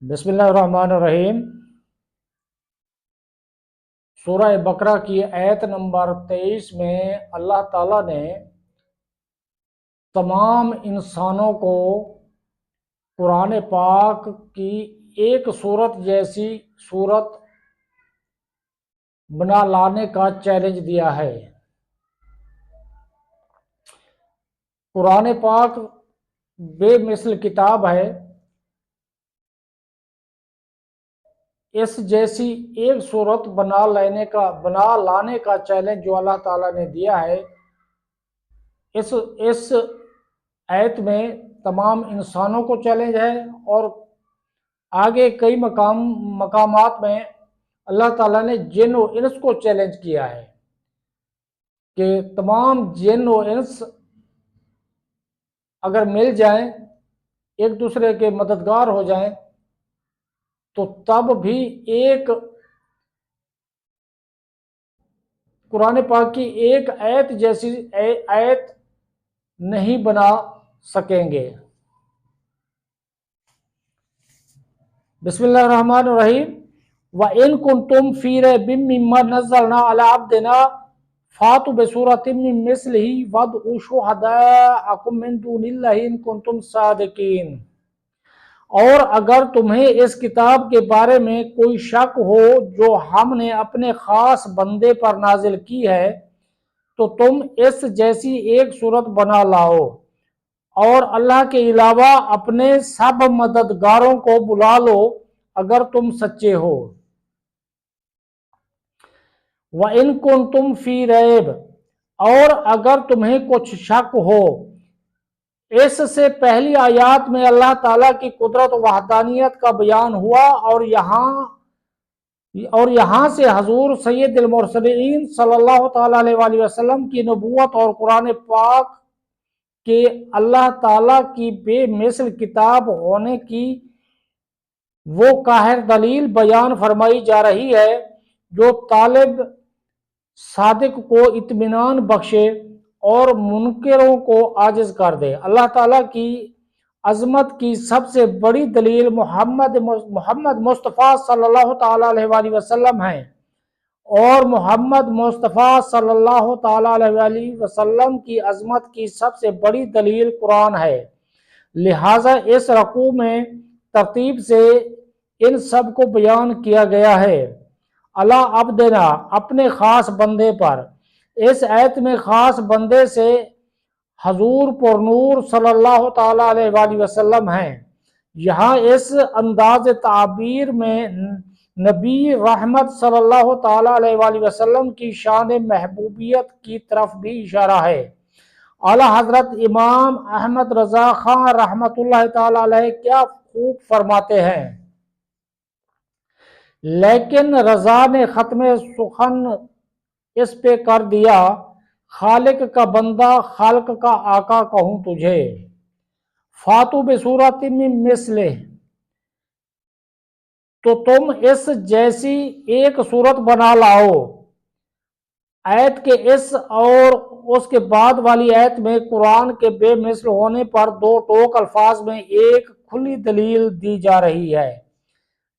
بسم اللہ الرحمن الرحیم۔ سورہ بقرہ کی آیت نمبر 23 میں اللہ تعالیٰ نے تمام انسانوں کو قرآن پاک کی ایک سورت جیسی سورت بنا لانے کا چیلنج دیا ہے۔ قرآن پاک بے مثل کتاب ہے، اس جیسی ایک صورت بنا لانے کا چیلنج جو اللہ تعالیٰ نے دیا ہے، اس آیت میں تمام انسانوں کو چیلنج ہے، اور آگے کئی مقامات میں اللہ تعالیٰ نے جن و انس کو چیلنج کیا ہے کہ تمام جن و انس اگر مل جائیں، ایک دوسرے کے مددگار ہو جائیں، تو تب بھی ایک قرآن پاک کی ایک آیت جیسی آیت نہیں بنا سکیں گے۔ بسم اللہ الرحمن الرحیم۔ وَإِن كُنتُمْ فِي رَيْبٍ مِّمَّا نَزَّلْنَا عَلَىٰ عَبْدِنَا فَأْتُوا بِسُورَةٍ مِّن مِّثْلِهِ وَادْعُوا شُهَدَاءَكُم مِّن دُونِ اللَّهِ إِن كُنتُمْ صَادِقِينَ۔ اور اگر تمہیں اس کتاب کے بارے میں کوئی شک ہو جو ہم نے اپنے خاص بندے پر نازل کی ہے، تو تم اس جیسی ایک صورت بنا لاؤ، اور اللہ کے علاوہ اپنے سب مددگاروں کو بلا لو اگر تم سچے ہو۔ وَإِن كُنتُمْ فِي رَيْبٍ، اور اگر تمہیں کچھ شک ہو۔ اس سے پہلی آیات میں اللہ تعالیٰ کی قدرت و وحدانیت کا بیان ہوا، اور یہاں سے حضور سید المرسلین صلی اللہ تعالیٰ علیہ وآلہ وسلم کی نبوت اور قرآن پاک کے اللہ تعالیٰ کی بے مثل کتاب ہونے کی وہ قاہر دلیل بیان فرمائی جا رہی ہے جو طالب صادق کو اطمینان بخشے اور منکروں کو عاجز کر دے۔ اللہ تعالیٰ کی عظمت کی سب سے بڑی دلیل محمد مصطفیٰ صلی اللہ تعالیٰ علیہ وآلہ وسلم ہیں، اور محمد مصطفیٰ صلی اللہ تعالیٰ علیہ وآلہ وسلم کی عظمت کی سب سے بڑی دلیل قرآن ہے۔ لہٰذا اس رکوع میں ترتیب سے ان سب کو بیان کیا گیا ہے۔ اللہ عبدنا، اپنے خاص بندے پر۔ اس آیت میں خاص بندے سے حضور پر نور صلی اللہ تعالیٰ علیہ وآلہ وسلم ہیں۔ یہاں اس انداز تعبیر میں نبی رحمت صلی اللہ تعالیٰ علیہ وآلہ وسلم کی شان محبوبیت کی طرف بھی اشارہ ہے۔ اعلیٰ حضرت امام احمد رضا خان رحمۃ اللہ تعالیٰ علیہ کیا خوب فرماتے ہیں: لیکن رضا نے ختم سخن اس پہ کر دیا، خالق کا بندہ خالق کا آقا کہوں تجھے۔ فاتو بصورت من مثلہ، تو تم اس جیسی ایک صورت بنا لاؤ۔ آیت کے اس اور اس کے بعد والی آیت میں قرآن کے بے مثل ہونے پر دو ٹوک الفاظ میں ایک کھلی دلیل دی جا رہی ہے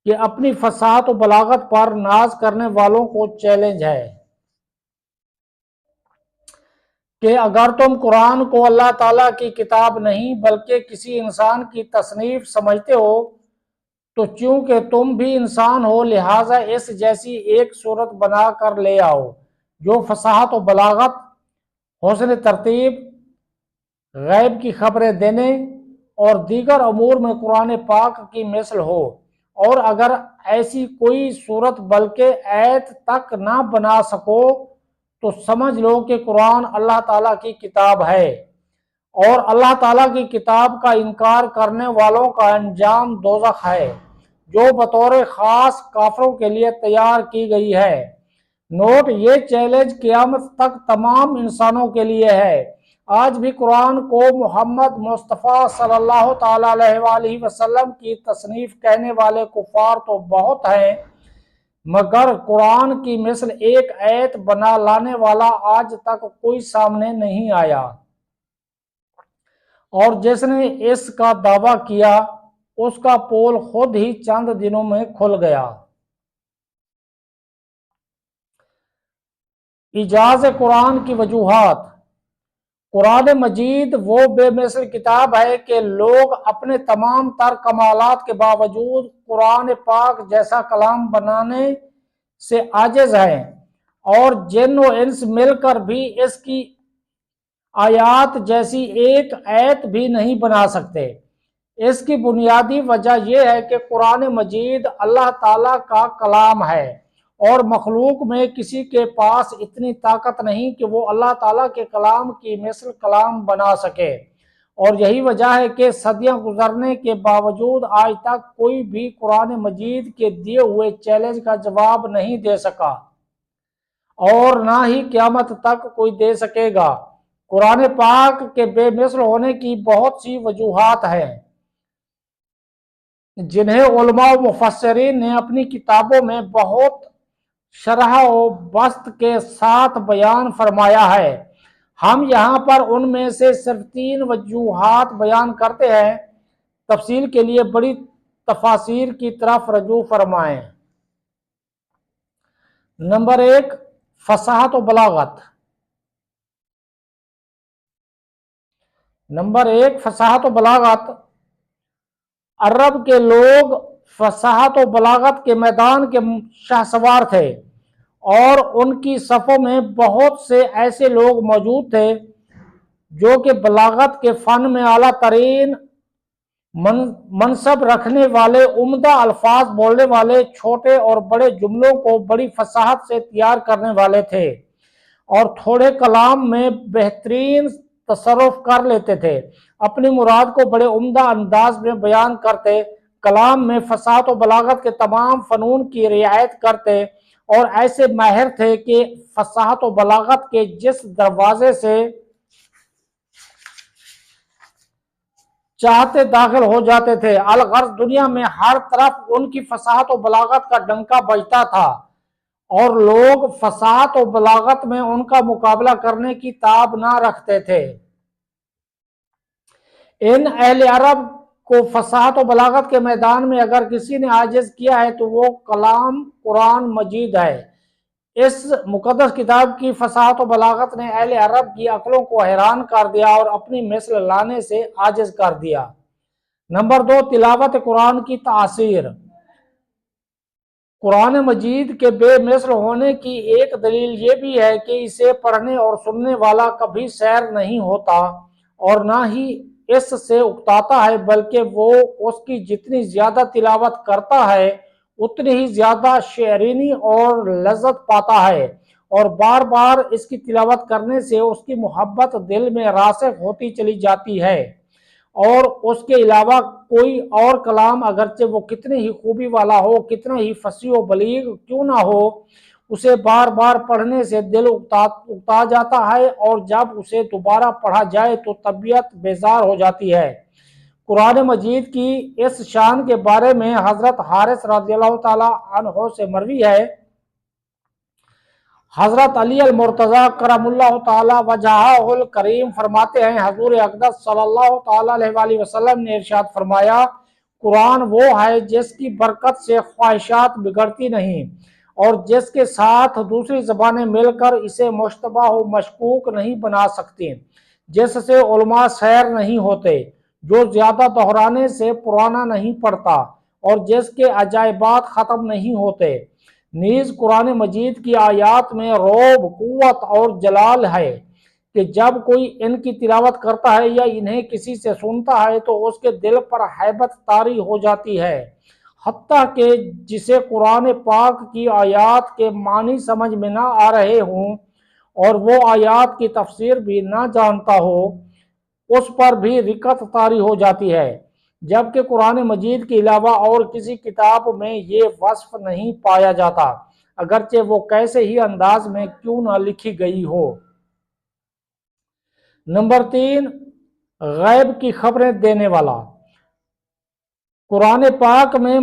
کہ اپنی فصاحت و بلاغت پر ناز کرنے والوں کو چیلنج ہے کہ اگر تم قرآن کو اللہ تعالیٰ کی کتاب نہیں بلکہ کسی انسان کی تصنیف سمجھتے ہو، تو چونکہ تم بھی انسان ہو لہٰذا اس جیسی ایک صورت بنا کر لے آؤ جو فصاحت و بلاغت، حسن ترتیب، غیب کی خبریں دینے اور دیگر امور میں قرآن پاک کی مثل ہو۔ اور اگر ایسی کوئی صورت بلکہ آیت تک نہ بنا سکو تو سمجھ لو کہ قرآن اللہ تعالیٰ کی کتاب ہے، اور اللہ تعالیٰ کی کتاب کا انکار کرنے والوں کا انجام دوزخ ہے جو بطور خاص کافروں کے لیے تیار کی گئی ہے۔ نوٹ: یہ چیلنج قیامت تک تمام انسانوں کے لیے ہے۔ آج بھی قرآن کو محمد مصطفیٰ صلی اللہ تعالیٰ علیہ وآلہ وسلم کی تصنیف کہنے والے کفار تو بہت ہیں، مگر قرآن کی مثل ایک آیت بنا لانے والا آج تک کوئی سامنے نہیں آیا، اور جس نے اس کا دعویٰ کیا اس کا پول خود ہی چند دنوں میں کھل گیا۔ اعجاز قرآن کی وجوہات۔ قرآن مجید وہ بے مثل کتاب ہے کہ لوگ اپنے تمام تر کمالات کے باوجود قرآن پاک جیسا کلام بنانے سے عاجز ہیں، اور جن و انس مل کر بھی اس کی آیات جیسی ایک آیت بھی نہیں بنا سکتے۔ اس کی بنیادی وجہ یہ ہے کہ قرآن مجید اللہ تعالیٰ کا کلام ہے، اور مخلوق میں کسی کے پاس اتنی طاقت نہیں کہ وہ اللہ تعالیٰ کے کلام کی مثل کلام بنا سکے، اور یہی وجہ ہے کہ صدیاں گزرنے کے باوجود آج تک کوئی بھی قرآن مجید کے دیے ہوئے چیلنج کا جواب نہیں دے سکا، اور نہ ہی قیامت تک کوئی دے سکے گا۔ قرآن پاک کے بے مثل ہونے کی بہت سی وجوہات ہیں، جنہیں علماء و مفسرین نے اپنی کتابوں میں بہت شرح و بسط کے ساتھ بیان فرمایا ہے۔ ہم یہاں پر ان میں سے صرف 3 وجوہات بیان کرتے ہیں۔ تفصیل کے لیے بڑی تفاسیر کی طرف رجوع فرمائیں۔ نمبر 1، فصاحت و بلاغت۔ نمبر 1، فصاحت و بلاغت۔ عرب کے لوگ فصاحت و بلاغت کے میدان کے شہسوار تھے، اور ان کی صفوں میں بہت سے ایسے لوگ موجود تھے جو کہ بلاغت کے فن میں اعلیٰ ترین منصب رکھنے والے، عمدہ الفاظ بولنے والے، چھوٹے اور بڑے جملوں کو بڑی فصاحت سے تیار کرنے والے تھے، اور تھوڑے کلام میں بہترین تصرف کر لیتے تھے، اپنی مراد کو بڑے عمدہ انداز میں بیان کرتے، کلام میں فصاحت و بلاغت کے تمام فنون کی رعایت کرتے، اور ایسے ماہر تھے کہ فصاحت و بلاغت کے جس دروازے سے چاہتے داخل ہو جاتے تھے، الغرض دنیا میں ہر طرف ان کی فصاحت و بلاغت کا ڈنکا بجتا تھا، اور لوگ فصاحت و بلاغت میں ان کا مقابلہ کرنے کی تاب نہ رکھتے تھے۔ ان اہل عرب کو فصاحت و بلاغت کے میدان میں اگر کسی نے عاجز کیا ہے تو وہ کلام قرآن مجید ہے۔ اس مقدس کتاب کی فصاحت و بلاغت نے اہل عرب کی عقلوں کو حیران کر دیا اور اپنی مثل لانے سے عاجز کر دیا۔ نمبر 2، تلاوت قرآن کی تاثیر۔ قرآن مجید کے بے مثل ہونے کی ایک دلیل یہ بھی ہے کہ اسے پڑھنے اور سننے والا کبھی سیر نہیں ہوتا، اور نہ ہی اس سے اکتاتا ہے، بلکہ وہ اس کی جتنی زیادہ تلاوت کرتا ہے اتنی ہی زیادہ شیرینی اور لذت پاتا ہے، اور بار بار اس کی تلاوت کرنے سے اس کی محبت دل میں راسخ ہوتی چلی جاتی ہے، اور اس کے علاوہ کوئی اور کلام اگرچہ وہ کتنے ہی خوبی والا ہو، کتنا ہی فصیح و بلیغ کیوں نہ ہو، اسے بار بار پڑھنے سے دل اکتا جاتا ہے، اور جب اسے دوبارہ پڑھا جائے تو طبیعت بیزار ہو جاتی ہے۔ قرآن مجید کی اس شان کے بارے میں حضرت حارث رضی اللہ تعالی عنہ سے مروی ہے، حضرت علی المرتضی کرم اللہ تعالی وجہہ الکریم فرماتے ہیں، حضور اقدس صلی اللہ تعالی علیہ وآلہ وسلم نے ارشاد فرمایا، قرآن وہ ہے جس کی برکت سے خواہشات بگڑتی نہیں، اور جس کے ساتھ دوسری زبانیں مل کر اسے مشتبہ و مشکوک نہیں بنا سکتی، جس سے علماء سیر نہیں ہوتے، جو زیادہ دہرانے سے پرانا نہیں پڑتا، اور جس کے عجائبات ختم نہیں ہوتے۔ نیز قرآن مجید کی آیات میں رعب، قوت اور جلال ہے کہ جب کوئی ان کی تلاوت کرتا ہے یا انہیں کسی سے سنتا ہے تو اس کے دل پر ہیبت طاری ہو جاتی ہے، حتیٰ کہ جسے قرآن پاک کی آیات کے معنی سمجھ میں نہ آ رہے ہوں اور وہ آیات کی تفسیر بھی نہ جانتا ہو، اس پر بھی رقت طاری ہو جاتی ہے، جبکہ قرآن مجید کے علاوہ اور کسی کتاب میں یہ وصف نہیں پایا جاتا، اگرچہ وہ کیسے ہی انداز میں کیوں نہ لکھی گئی ہو۔ نمبر 3، غیب کی خبریں دینے والا۔ قرآن پاک میں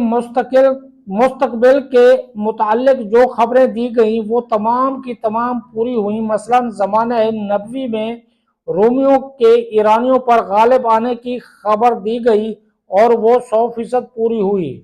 مستقبل کے متعلق جو خبریں دی گئیں وہ تمام کی تمام پوری ہوئیں۔ مثلاً زمانہ نبوی میں رومیوں کے ایرانیوں پر غالب آنے کی خبر دی گئی، اور وہ 100% پوری ہوئی۔